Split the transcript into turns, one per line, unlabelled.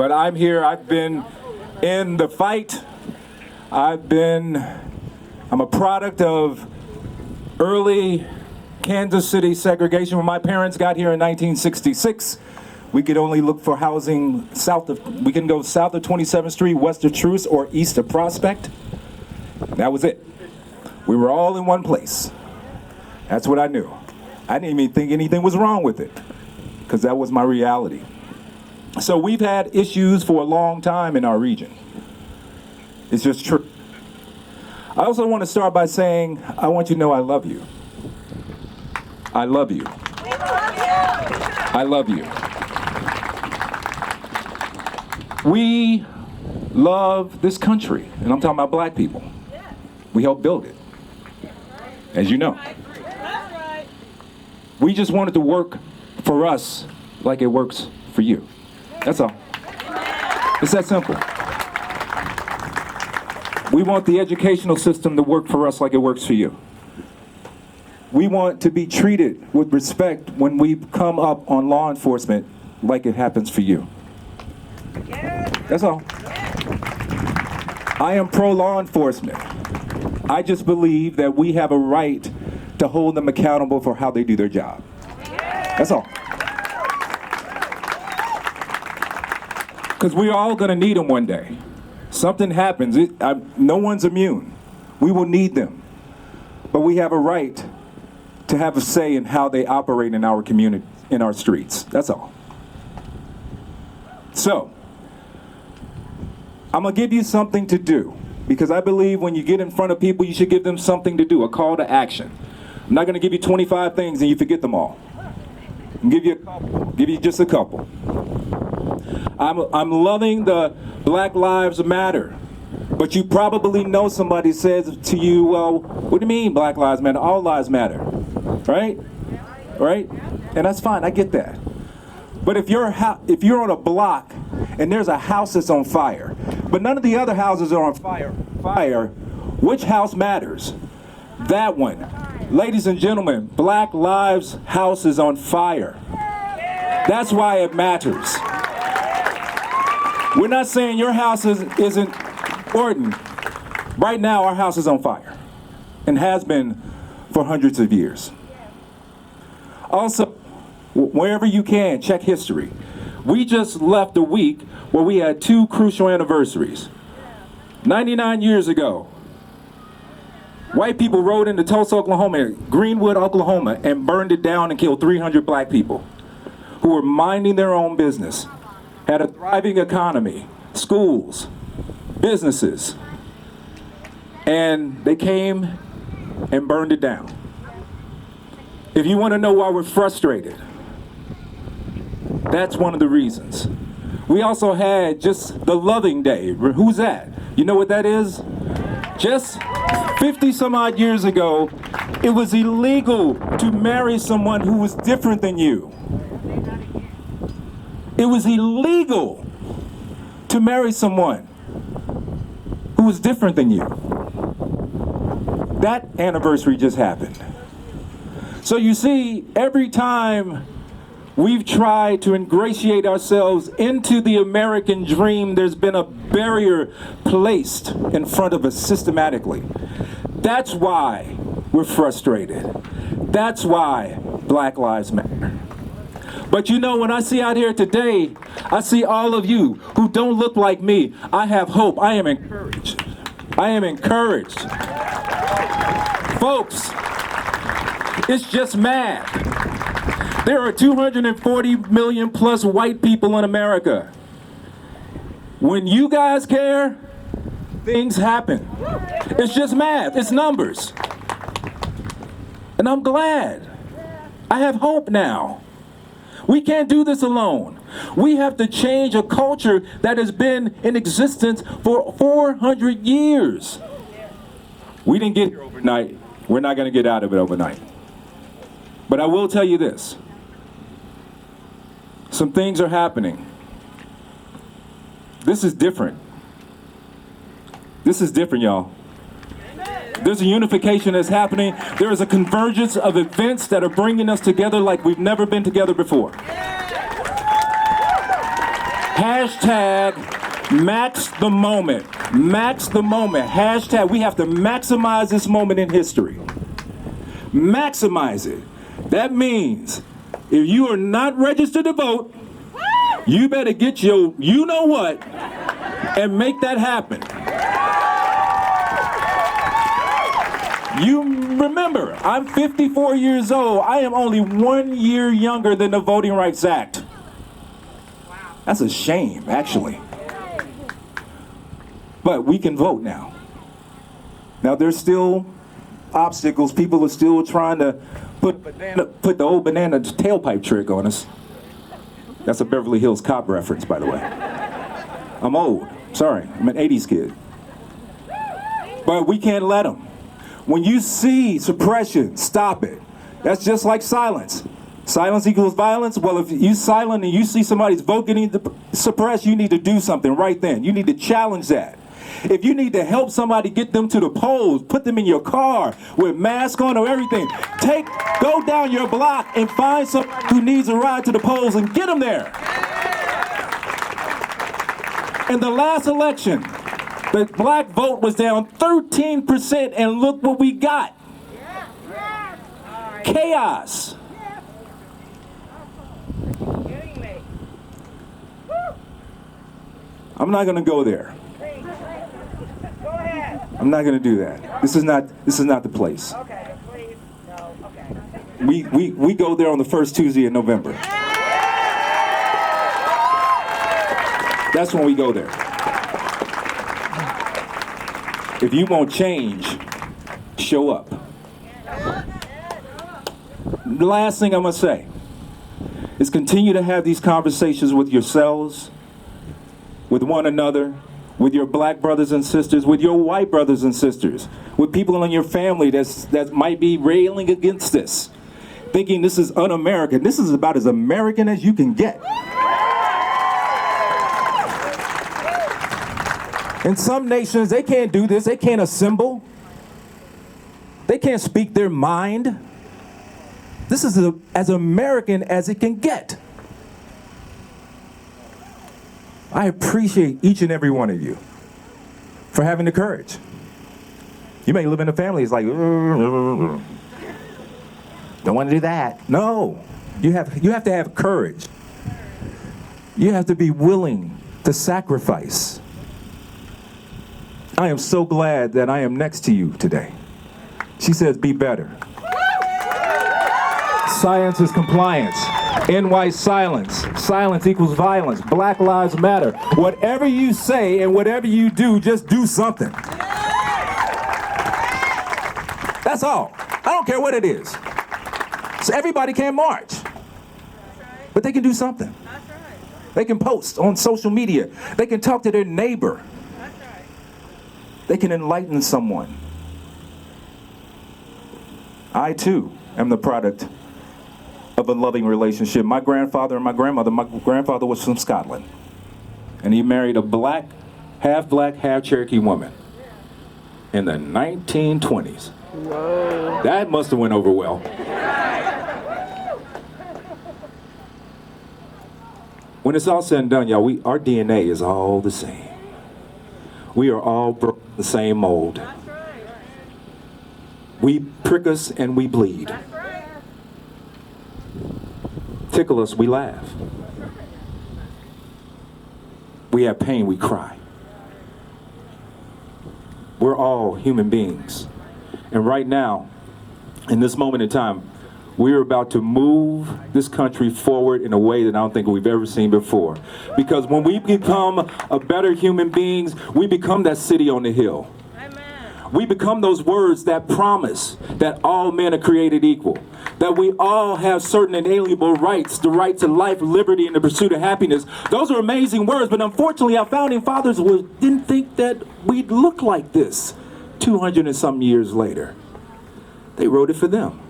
But I'm here. I've been in the fight. I'm a product of early Kansas City segregation. When my parents got here in 1966, we could only look for housing we can go south of 27th Street, west of Truce, or east of Prospect. That was it. We were all in one place. That's what I knew. I didn't even think anything was wrong with it, because that was my reality. So we've had issues for a long time in our region. It's just true. I also want to start by saying, I want you to know I love you. I love you. I love you. We love this country, and I'm talking about black people. We helped build it, as you know. We just want it to work for us like it works for you. That's all. It's that simple. We want the educational system to work for us like it works for you. We want to be treated with respect when we come up on law enforcement like it happens for you. That's all. I am pro-law enforcement. I just believe that we have a right to hold them accountable for how they do their job. That's all. Because we're all going to need them one day. Something happens. No one's immune. We will need them. But we have a right to have a say in how they operate in our community, in our streets. That's all. So, I'm going to give you something to do. Because I believe when you get in front of people, you should give them something to do, a call to action. I'm not going to give you 25 things and you forget them all. I'll give you just a couple. I'm loving the Black Lives Matter, but you probably know somebody says to you, well, what do you mean Black Lives Matter? All lives matter, right? Right? And that's fine, I get that. But if you're on a block and there's a house that's on fire, but none of the other houses are on fire, which house matters? That one. Ladies and gentlemen, Black Lives' house is on fire. That's why it matters. We're not saying your house isn't important. Right now, our house is on fire and has been for hundreds of years. Also, wherever you can, check history. We just left a week where we had two crucial anniversaries. 99 years ago, white people rode into Tulsa, Oklahoma, Greenwood, Oklahoma, and burned it down and killed 300 black people who were minding their own business, had a thriving economy, schools, businesses, and they came and burned it down. If you want to know why we're frustrated, that's one of the reasons. We also had just the Loving Day. Who's that? You know what that is? Just 50 some odd years ago, it was illegal to marry someone who was different than you. It was illegal to marry someone who was different than you. That anniversary just happened. So you see, every time we've tried to ingratiate ourselves into the American dream, there's been a barrier placed in front of us systematically. That's why we're frustrated. That's why Black Lives Matter. But you know, when I see out here today, I see all of you who don't look like me. I have hope. I am encouraged. I am encouraged. Folks, it's just math. There are 240 million plus white people in America. When you guys care, things happen. It's just math. It's numbers. And I'm glad. I have hope now. We can't do this alone. We have to change a culture that has been in existence for 400 years. We didn't get here overnight. We're not going to get out of it overnight. But I will tell you this. Some things are happening. This is different. This is different, y'all. There's a unification that's happening. There is a convergence of events that are bringing us together like we've never been together before. Hashtag max the moment. Max the moment. Hashtag we have to maximize this moment in history. Maximize it. That means if you are not registered to vote, you better get your you-know-what and make that happen. You remember, I'm 54 years old. I am only 1 year younger than the Voting Rights Act. That's a shame, actually. But we can vote now. Now, there's still obstacles. People are still trying to put the old banana tailpipe trick on us. That's a Beverly Hills Cop reference, by the way. I'm old. Sorry, I'm an 80s kid. But we can't let them. When you see suppression, stop it. That's just like silence. Silence equals violence. Well, if you silent and you see somebody's vote getting suppressed, you need to do something right then. You need to challenge that. If you need to help somebody get them to the polls, put them in your car with mask on or everything. Go down your block and find somebody who needs a ride to the polls and get them there. In the last election, the black vote was down 13%, and look what we got. Chaos. I'm not going to go there. I'm not going to do that. This is not the place.
Okay, please. No, okay.
We go there on the first Tuesday in November. That's when we go there. If you want change, show up. The last thing I'm going to say is continue to have these conversations with yourselves, with one another, with your black brothers and sisters, with your white brothers and sisters, with people in your family that might be railing against this, thinking this is un-American. This is about as American as you can get. In some nations, they can't do this. They can't assemble. They can't speak their mind. This is as American as it can get. I appreciate each and every one of you for having the courage. You may live in a family, it's like, don't want to do that. No, you have to have courage. You have to be willing to sacrifice. I am so glad that I am next to you today. She says, be better. Science is compliance. NY silence. Silence equals violence. Black Lives Matter. Whatever you say and whatever you do, just do something. That's all. I don't care what it is. So everybody can't march. But they can do something. They can post on social media. They can talk to their neighbor. They can enlighten someone. I too am the product of a loving relationship. My grandfather and my grandfather was from Scotland. And he married a black, half Cherokee woman in the 1920s. Whoa. That must have went over well. When it's all said and done, y'all, our DNA is all the same. We are all the same mold. We prick us and we bleed. Tickle us, we laugh. We have pain, we cry. We're all human beings. And right now, in this moment in time, we're about to move this country forward in a way that I don't think we've ever seen before. Because when we become a better human beings, we become that city on the hill. We become those words that promise that all men are created equal, that we all have certain inalienable rights, the right to life, liberty, and the pursuit of happiness. Those are amazing words, but unfortunately our founding fathers didn't think that we'd look like this 200 and some years later. They wrote it for them.